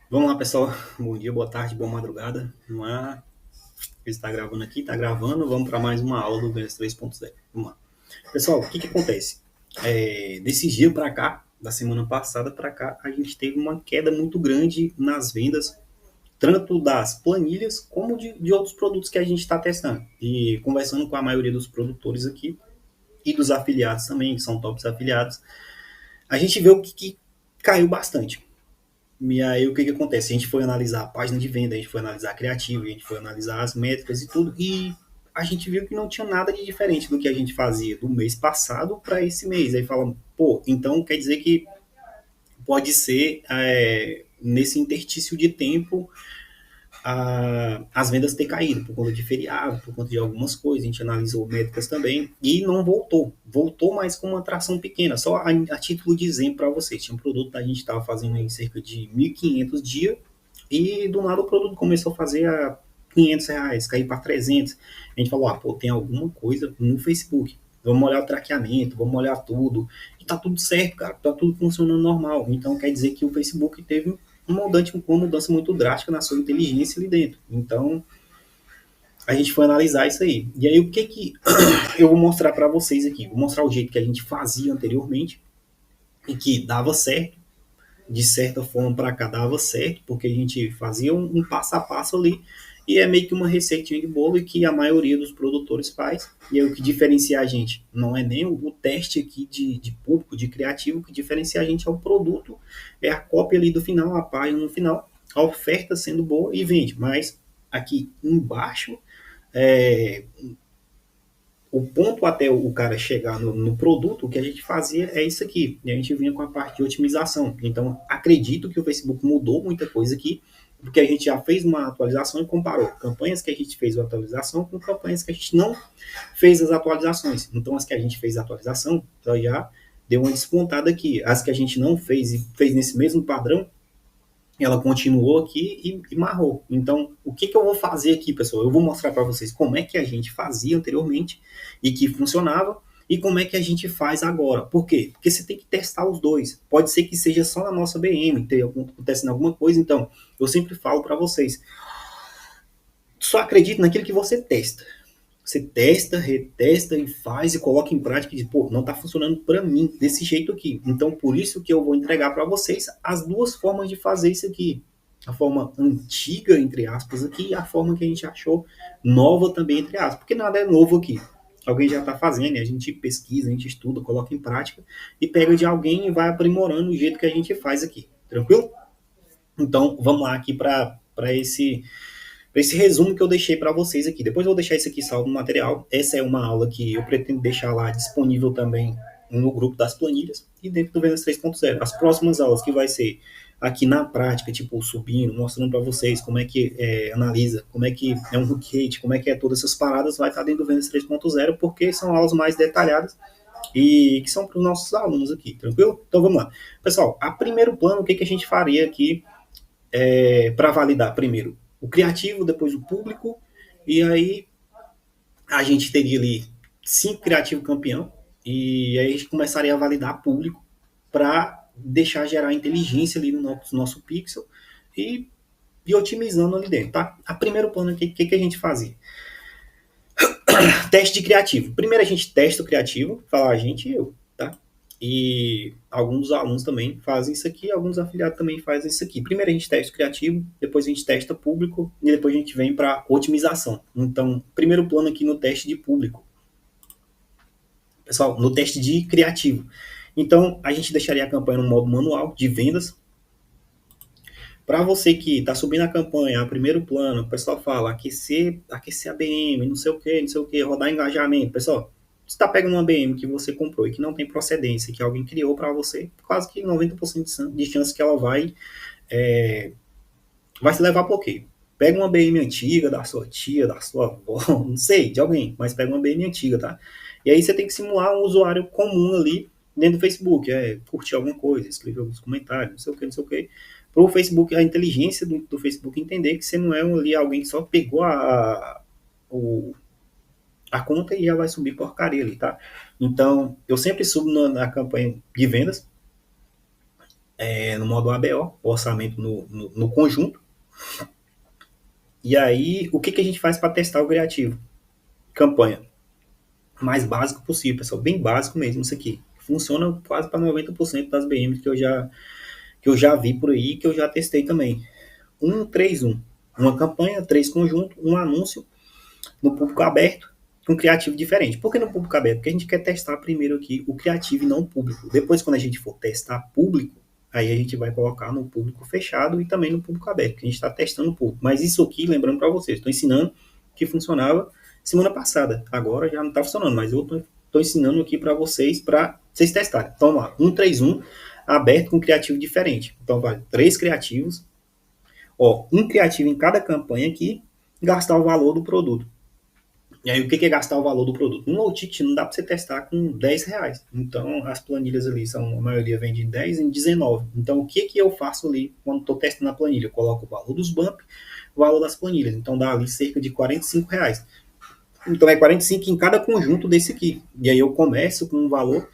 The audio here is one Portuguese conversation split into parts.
Vamos lá, pessoal. Bom dia, boa tarde, boa madrugada. Vamos lá. Está gravando aqui, está gravando. Vamos para mais uma aula do Vendas 3.0. Vamos lá. Pessoal, o que que acontece? Desses dias para cá, da semana passada para cá, a gente teve uma queda muito grande nas vendas, tanto das planilhas como de outros produtos que a gente está testando. E conversando com a maioria dos produtores aqui e dos afiliados também, que são tops afiliados, a gente vê o que caiu bastante. E aí o que que acontece? A gente foi analisar a página de venda, a gente foi analisar a criativa, a gente foi analisar as métricas e tudo, e a gente viu que não tinha nada de diferente do que a gente fazia do mês passado para esse mês. Aí fala, pô, então quer dizer que pode ser nesse interstício de tempo as vendas ter caído por conta de feriado, por conta de algumas coisas. A gente analisou métricas também e não voltou. Voltou, mas com uma tração pequena. Só a título de exemplo para vocês. Tinha um produto que a gente estava fazendo em cerca de 1.500 dias e do nada o produto começou a fazer a R$ 500, cair para 300. A gente falou, pô, tem alguma coisa no Facebook. Vamos olhar o traqueamento, vamos olhar tudo. E tá tudo certo, cara. Tá tudo funcionando normal. Então quer dizer que o Facebook teve uma mudança muito drástica na sua inteligência ali dentro. Então, a gente foi analisar isso aí. E aí, o que que eu vou mostrar para vocês aqui? Vou mostrar o jeito que a gente fazia anteriormente e que dava certo, de certa forma para cá dava certo, porque a gente fazia um passo a passo ali e é meio que uma receitinha de bolo que a maioria dos produtores faz. E aí, o que diferencia a gente não é nem o teste aqui de público, de criativo, o que diferencia a gente é o produto, é a cópia ali do final, a página no final, a oferta sendo boa e vende. Mas aqui embaixo, é, o ponto até o cara chegar no produto, o que a gente fazia é isso aqui. E a gente vinha com a parte de otimização. Então, acredito que o Facebook mudou muita coisa aqui, porque a gente já fez uma atualização e comparou campanhas que a gente fez a atualização com campanhas que a gente não fez as atualizações. Então, as que a gente fez a atualização, então já deu uma despontada aqui. As que a gente não fez e fez nesse mesmo padrão, ela continuou aqui e marrou. Então, o que, que eu vou fazer aqui, pessoal? Eu vou mostrar para vocês como é que a gente fazia anteriormente e que funcionava e como é que a gente faz agora. Por quê? Porque você tem que testar os dois. Pode ser que seja só na nossa BM, acontecendo alguma coisa. Então, eu sempre falo para vocês, só acredite naquilo que você testa. Você testa, retesta e faz e coloca em prática e diz, pô, não está funcionando para mim desse jeito aqui. Então, por isso que eu vou entregar para vocês as duas formas de fazer isso aqui. A forma antiga, entre aspas, aqui, e a forma que a gente achou nova também, entre aspas. Porque nada é novo aqui. Alguém já está fazendo, a gente pesquisa, a gente estuda, coloca em prática e pega de alguém e vai aprimorando o jeito que a gente faz aqui. Tranquilo? Então, vamos lá aqui para esse resumo que eu deixei para vocês aqui. Depois eu vou deixar isso aqui salvo no material. Essa é uma aula que eu pretendo deixar lá disponível também no grupo das planilhas e dentro do Vendas 3.0. As próximas aulas que vai ser aqui na prática, tipo subindo, mostrando para vocês como é que analisa, como é que é um hook rate, como é que é todas essas paradas, vai estar dentro do Vendas 3.0, porque são aulas mais detalhadas e que são para os nossos alunos aqui, tranquilo? Então vamos lá. Pessoal, a primeiro plano, o que, que a gente faria aqui para validar primeiro o criativo, depois o público, e aí a gente teria ali 5 criativos campeão, e aí a gente começaria a validar público para deixar gerar inteligência ali no nosso pixel e otimizando ali dentro, tá? A primeiro plano, o que a gente fazia? Teste de criativo. Primeiro a gente testa o criativo, fala a gente e eu, tá? E alguns dos alunos também fazem isso aqui, alguns afiliados também fazem isso aqui. Primeiro a gente testa o criativo, depois a gente testa público e depois a gente vem para otimização. Então, primeiro plano aqui no teste de público. Pessoal, no teste de criativo. Então, a gente deixaria a campanha no modo manual de vendas. Para você que está subindo a campanha, a primeiro plano, o pessoal fala aquecer a BM, não sei o que, rodar engajamento. Pessoal, você está pegando uma BM que você comprou e que não tem procedência, que alguém criou para você, quase que 90% de chance que ela vai se levar a bloqueio. Pega uma BM antiga da sua tia, da sua avó, não sei, de alguém, mas pega uma BM antiga, tá? E aí você tem que simular um usuário comum ali dentro do Facebook, curtir alguma coisa, escrever alguns comentários, não sei o que, não sei o que, para o Facebook, a inteligência do Facebook entender que você não é ali alguém que só pegou a conta e já vai subir porcaria ali, tá? Então, eu sempre subo na campanha de vendas no modo ABO, orçamento no conjunto. E aí, o que a gente faz para testar o criativo? Campanha. Mais básico possível, pessoal. Bem básico mesmo isso aqui. Funciona quase para 90% das BMs que eu já vi por aí, que eu já testei também. 1-3-1. Uma campanha, 3 conjuntos, um anúncio no público aberto, com criativo diferente. Por que no público aberto? Porque a gente quer testar primeiro aqui o criativo e não o público. Depois, quando a gente for testar público, aí a gente vai colocar no público fechado e também no público aberto, que a gente está testando o público. Mas isso aqui, lembrando para vocês, estou ensinando que funcionava semana passada. Agora já não está funcionando, mas eu estou ensinando aqui para vocês testarem. Então, vamos lá, 1-3-1, aberto com criativo diferente. Então, vai 3 criativos, um criativo em cada campanha aqui, gastar o valor do produto. E aí, o que é gastar o valor do produto? Um low ticket não dá para você testar com R$10. Então, as planilhas ali, a maioria vem de 10 em 19. Então, o que eu faço ali quando estou testando a planilha? Eu coloco o valor dos bump, o valor das planilhas. Então, dá ali cerca de R$45. Então, é 45 em cada conjunto desse aqui. E aí, eu começo com um valor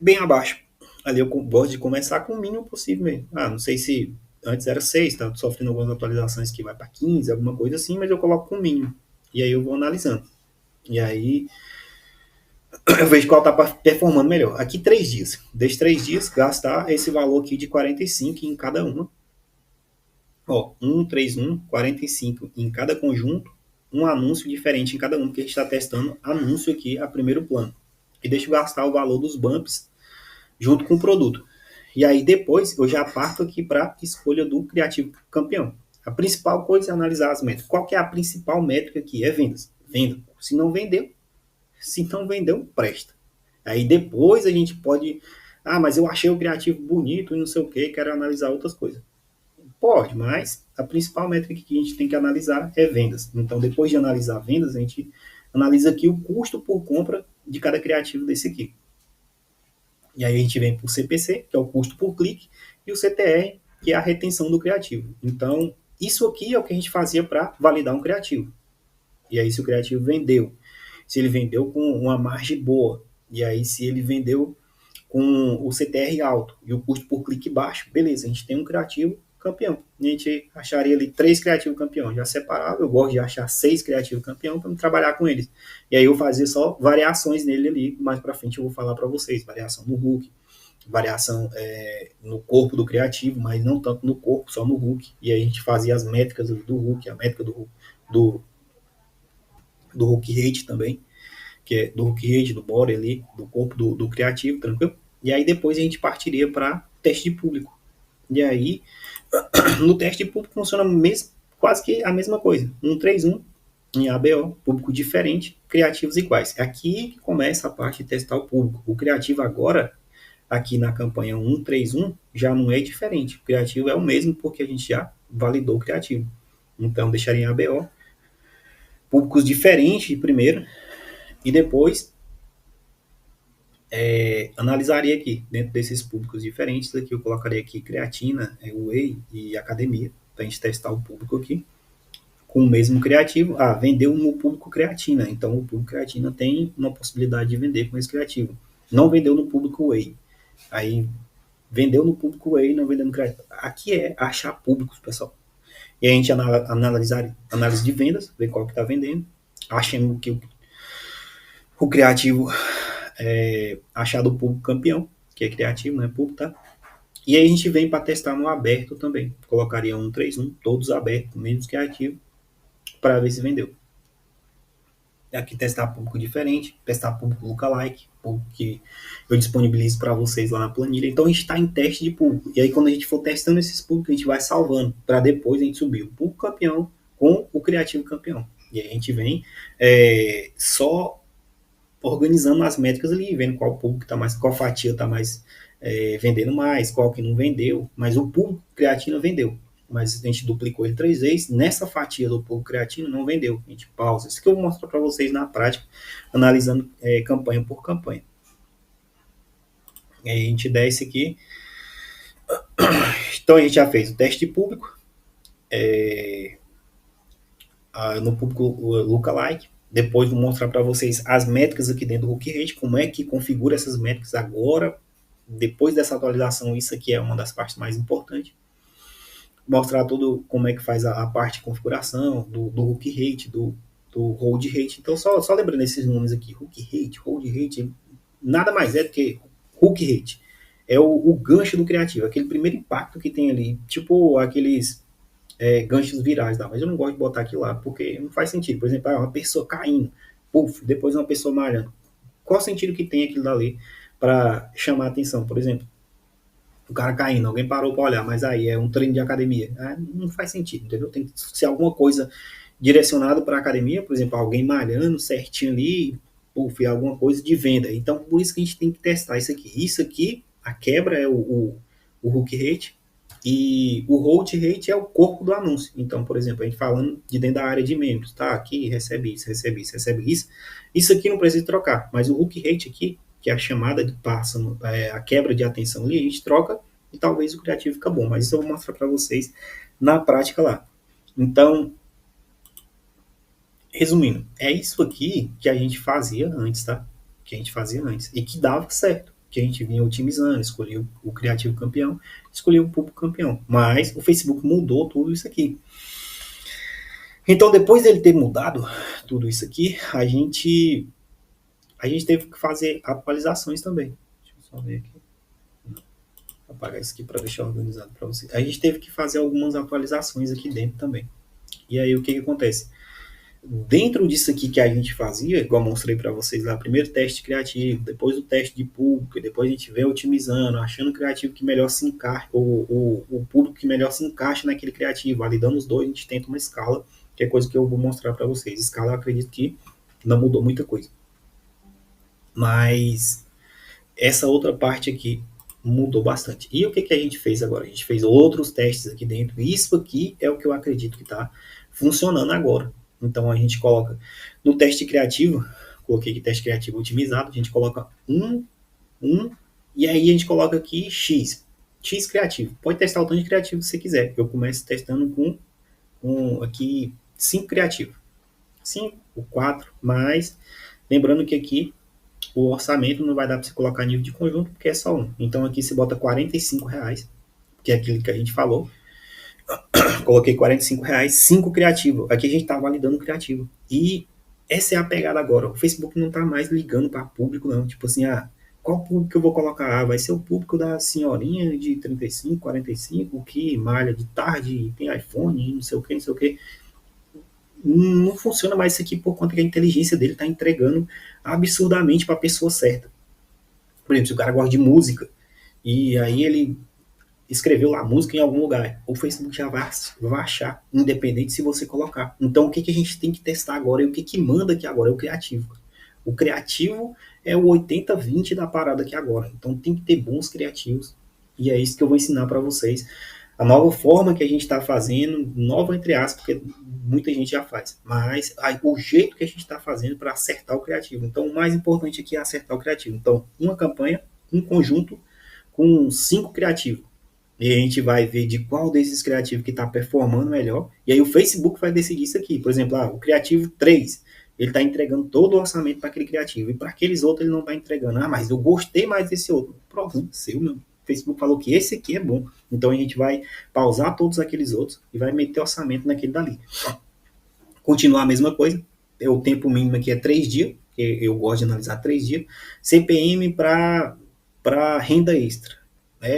bem abaixo. Ali, eu gosto de começar com o mínimo possível mesmo. Não sei se antes era 6, tá sofrendo algumas atualizações que vai para 15, alguma coisa assim, mas eu coloco com o mínimo. E aí, eu vou analisando. E aí, eu vejo qual está performando melhor. Aqui 3 dias. Desde 3 dias, gastar esse valor aqui de 45 em cada uma. 45 em cada conjunto. Um anúncio diferente em cada um, porque a gente está testando anúncio aqui a primeiro plano. E deixa eu gastar o valor dos bumps junto com o produto. E aí depois eu já parto aqui para a escolha do criativo campeão. A principal coisa é analisar as métricas. Qual que é a principal métrica aqui? É vendas. Venda. Se não vendeu, presta. Aí depois a gente pode... mas eu achei o criativo bonito e não sei o que, quero analisar outras coisas. Pode, mas a principal métrica que a gente tem que analisar é vendas. Então, depois de analisar vendas, a gente analisa aqui o custo por compra de cada criativo desse aqui. E aí a gente vem para o CPC, que é o custo por clique, e o CTR, que é a retenção do criativo. Então, isso aqui é o que a gente fazia para validar um criativo. E aí, se o criativo vendeu, se ele vendeu com uma margem boa, e aí se ele vendeu com o CTR alto e o custo por clique baixo, beleza, a gente tem um criativo campeão. A gente acharia ali 3 criativos campeão, já separado. Eu gosto de achar 6 criativos campeão para trabalhar com eles. E aí eu fazia só variações nele ali, mais para frente eu vou falar para vocês, variação no hook, variação no corpo do criativo, mas não tanto no corpo, só no hook. E aí a gente fazia as métricas do hook, a métrica do hook rate também, que é do hook rate, do body ali, do corpo do criativo, tranquilo? E aí depois a gente partiria para teste de público. E aí, no teste de público funciona quase que a mesma coisa. 1-3-1 em ABO, público diferente, criativos iguais. É aqui que começa a parte de testar o público. O criativo agora, aqui na campanha 1-3-1, já não é diferente. O criativo é o mesmo porque a gente já validou o criativo. Então, deixaria em ABO. Públicos diferentes primeiro, e depois analisaria aqui, dentro desses públicos diferentes, aqui eu colocaria aqui creatina, whey e academia, para a gente testar o público aqui, com o mesmo criativo. Vendeu no público creatina, então o público creatina tem uma possibilidade de vender com esse criativo. Não vendeu no público whey, aí vendeu no público whey, não vendeu no criativo. Aqui é achar públicos, pessoal. E a gente analisar análise de vendas, ver qual que está vendendo, achando que o criativo achar do público campeão, que é criativo, não é público, tá? E aí a gente vem para testar no aberto também. Colocaria 1-3-1, todos abertos, menos criativo, para ver se vendeu. Aqui testar público diferente, testar público lookalike, público que eu disponibilizo para vocês lá na planilha. Então a gente está em teste de público. E aí quando a gente for testando esses públicos, a gente vai salvando, para depois a gente subir o público campeão com o criativo campeão. E aí a gente vem só organizando as métricas ali, vendo qual público está mais, qual fatia está mais vendendo mais, qual que não vendeu, mas o público creatina vendeu. Mas a gente duplicou ele 3 vezes, nessa fatia do público creatina não vendeu. A gente pausa. Isso que eu vou mostrar para vocês na prática, analisando campanha por campanha. E aí a gente desce aqui. Então a gente já fez o teste público, no público lookalike. Depois vou mostrar para vocês as métricas aqui dentro do Hook Rate, como é que configura essas métricas agora, depois dessa atualização, isso aqui é uma das partes mais importantes. Mostrar tudo como é que faz a parte de configuração, do hook rate, do hold rate. Então, só lembrando esses nomes aqui, hook rate, hold rate, nada mais é do que hook rate. É o gancho do criativo, aquele primeiro impacto que tem ali, tipo aqueles ganchos virais, tá? Mas eu não gosto de botar aquilo lá, porque não faz sentido. Por exemplo, uma pessoa caindo, puff, depois uma pessoa malhando. Qual o sentido que tem aquilo dali para chamar a atenção? Por exemplo, o cara caindo, alguém parou para olhar, mas aí é um treino de academia. Não faz sentido, entendeu? Tem que ser alguma coisa direcionada para a academia, por exemplo, alguém malhando certinho ali, puff, alguma coisa de venda. Então, por isso que a gente tem que testar isso aqui. Isso aqui, a quebra é o hook rate, e o hold rate é o corpo do anúncio. Então, por exemplo, a gente falando de dentro da área de membros, tá? Aqui recebe isso, recebe isso, recebe isso. Isso aqui não precisa trocar, mas o hook rate aqui, que é a chamada de pássaro, a quebra de atenção ali, a gente troca e talvez o criativo fica bom. Mas isso eu vou mostrar para vocês na prática lá. Então, resumindo, é isso aqui que a gente fazia antes, tá? Que a gente fazia antes e que dava certo. Que a gente vinha otimizando, escolhia o criativo campeão, escolhia o público campeão. Mas o Facebook mudou tudo isso aqui. Então, depois dele ter mudado tudo isso aqui, a gente teve que fazer atualizações também. Deixa eu só ver aqui. Vou apagar isso aqui para deixar organizado para vocês. A gente teve que fazer algumas atualizações aqui dentro também. E aí, o que acontece? Dentro disso aqui que a gente fazia, igual eu mostrei para vocês lá, primeiro teste criativo, depois o teste de público, depois a gente vem otimizando, achando o criativo que melhor se encaixa, o público que melhor se encaixa naquele criativo, validando os dois, a gente tenta uma escala, que é coisa que eu vou mostrar para vocês. Escala, eu acredito que não mudou muita coisa. Mas essa outra parte aqui mudou bastante. E o que a gente fez agora? A gente fez outros testes aqui dentro. E isso aqui é o que eu acredito que está funcionando agora. Então a gente coloca no teste criativo, coloquei aqui teste criativo otimizado, a gente coloca 1, e aí a gente coloca aqui X criativo. Pode testar o tanto de criativo que você quiser. Eu começo testando com aqui 5 criativos. 5, 4, mas lembrando que aqui o orçamento não vai dar para você colocar nível de conjunto, porque é só um. Então aqui você bota R$45, que é aquilo que a gente falou. Coloquei R$45, 5 criativo. Aqui a gente está validando o criativo. E essa é a pegada agora. O Facebook não está mais ligando para público, não. Tipo assim, qual público eu vou colocar? Vai ser o público da senhorinha de 35, 45, que malha de tarde, tem iPhone, não sei o que, não sei o que. Não funciona mais isso aqui por conta que a inteligência dele está entregando absurdamente para a pessoa certa. Por exemplo, se o cara gosta de música, e aí ele escreveu lá música em algum lugar, o Facebook já vai achar, independente se você colocar. Então, o que a gente tem que testar agora e o que manda aqui agora é o criativo. O criativo é o 80-20 da parada aqui agora. Então, tem que ter bons criativos. E é isso que eu vou ensinar para vocês. A nova forma que a gente está fazendo, nova entre aspas, porque muita gente já faz, mas o jeito que a gente está fazendo para acertar o criativo. Então, o mais importante aqui é acertar o criativo. Então, uma campanha, um conjunto com 5 criativos. E a gente vai ver de qual desses criativos que está performando melhor. E aí o Facebook vai decidir isso aqui. Por exemplo, o criativo 3, ele está entregando todo o orçamento para aquele criativo. E para aqueles outros ele não está entregando. Mas eu gostei mais desse outro. Problema seu, meu. O Facebook falou que esse aqui é bom. Então a gente vai pausar todos aqueles outros e vai meter orçamento naquele dali. Continuar a mesma coisa. O tempo mínimo aqui é 3 dias. Eu gosto de analisar 3 dias. CPM para renda extra.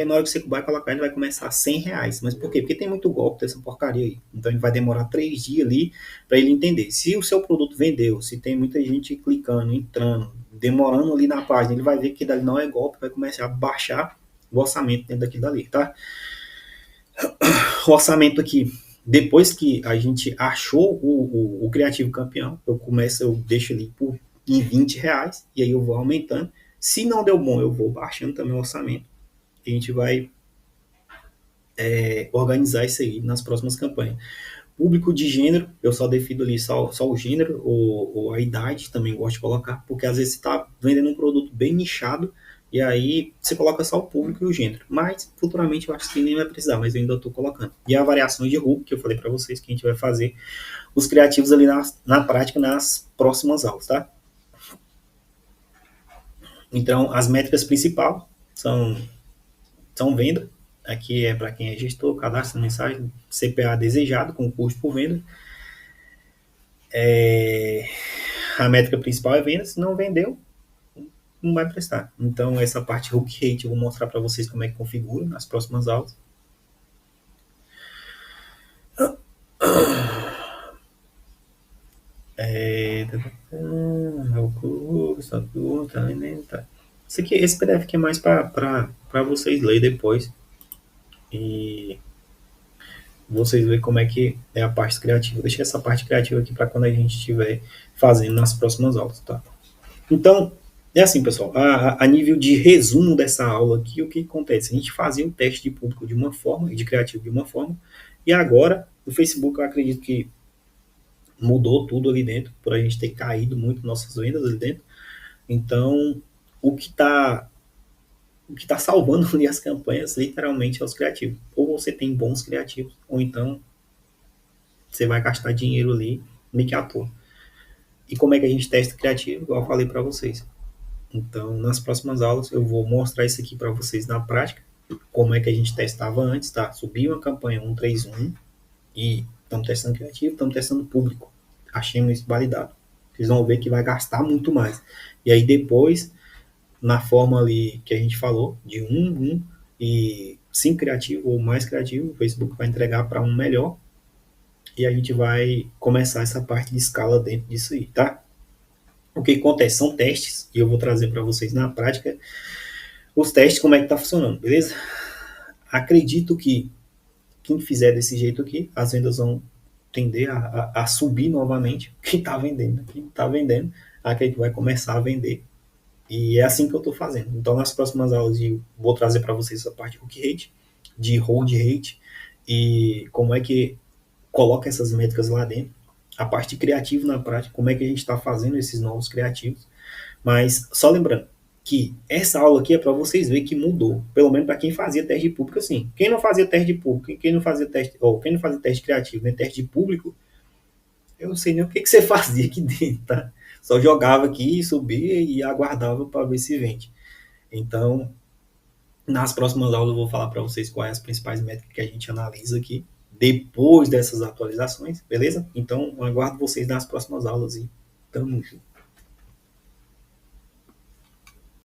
Na hora que você vai colocar, ele vai começar a R$100. Mas por quê? Porque tem muito golpe dessa porcaria aí. Então ele vai demorar 3 dias ali para ele entender. Se o seu produto vendeu, se tem muita gente clicando, entrando, demorando ali na página, ele vai ver que dali não é golpe, vai começar a baixar o orçamento dentro daquilo dali, tá? O orçamento aqui, depois que a gente achou o criativo campeão, eu deixo ali em R$20, e aí eu vou aumentando. Se não deu bom, eu vou baixando também o orçamento. A gente vai organizar isso aí nas próximas campanhas. Público de gênero, eu só defino ali só o gênero ou a idade, também gosto de colocar, porque às vezes você está vendendo um produto bem nichado, e aí você coloca só o público e o gênero. Mas futuramente eu acho que nem vai precisar, mas eu ainda estou colocando. E a variações de RUC, que eu falei para vocês que a gente vai fazer os criativos ali na prática nas próximas aulas, tá? Então, as métricas principais são venda. Aqui é para quem é gestor, cadastro mensagem, CPA desejado, com custo por venda. A métrica principal é venda, se não vendeu, não vai prestar. Então, essa parte hook rate eu vou mostrar para vocês como é que configura nas próximas aulas. Esse PDF aqui é mais para vocês lerem depois e vocês verem como é que é a parte criativa. Deixa essa parte criativa aqui para quando a gente estiver fazendo nas próximas aulas, tá? Então, é assim, pessoal, a nível de resumo dessa aula aqui, o que acontece? A gente fazia o teste de público de uma forma, e de criativo de uma forma, e agora o Facebook, eu acredito que mudou tudo ali dentro, por a gente ter caído muito nossas vendas ali dentro. Então, o que está salvando ali as campanhas, literalmente, é os criativos. Ou você tem bons criativos, ou então você vai gastar dinheiro ali, meio que à toa. E como é que a gente testa criativo? Igual eu falei para vocês. Então, nas próximas aulas, eu vou mostrar isso aqui para vocês na prática, como é que a gente testava antes, tá? Subi uma campanha 131 e estamos testando criativo, estamos testando público. Achemos isso validado. Vocês vão ver que vai gastar muito mais. E aí depois, na forma ali que a gente falou, de 1 e 5 criativo ou mais criativo, o Facebook vai entregar para um melhor e a gente vai começar essa parte de escala dentro disso aí, tá? O que acontece? São testes e eu vou trazer para vocês na prática os testes, como é que está funcionando, beleza? Acredito que quem fizer desse jeito aqui, as vendas vão tender a subir novamente. Quem está vendendo, acredito que vai começar a vender. E é assim que eu estou fazendo. Então, nas próximas aulas, eu vou trazer para vocês essa parte de hook rate, de hold rate, e como é que coloca essas métricas lá dentro. A parte criativa na prática, como é que a gente está fazendo esses novos criativos. Mas, só lembrando, que essa aula aqui é para vocês verem que mudou, pelo menos para quem fazia teste de público assim. Quem não fazia teste de público, quem não fazia teste criativo, nem teste de público, eu não sei nem o que você fazia aqui dentro, tá? Só jogava aqui, subia e aguardava para ver se vende. Então, nas próximas aulas eu vou falar para vocês quais as principais métricas que a gente analisa aqui depois dessas atualizações, beleza? Então, aguardo vocês nas próximas aulas e tamo junto.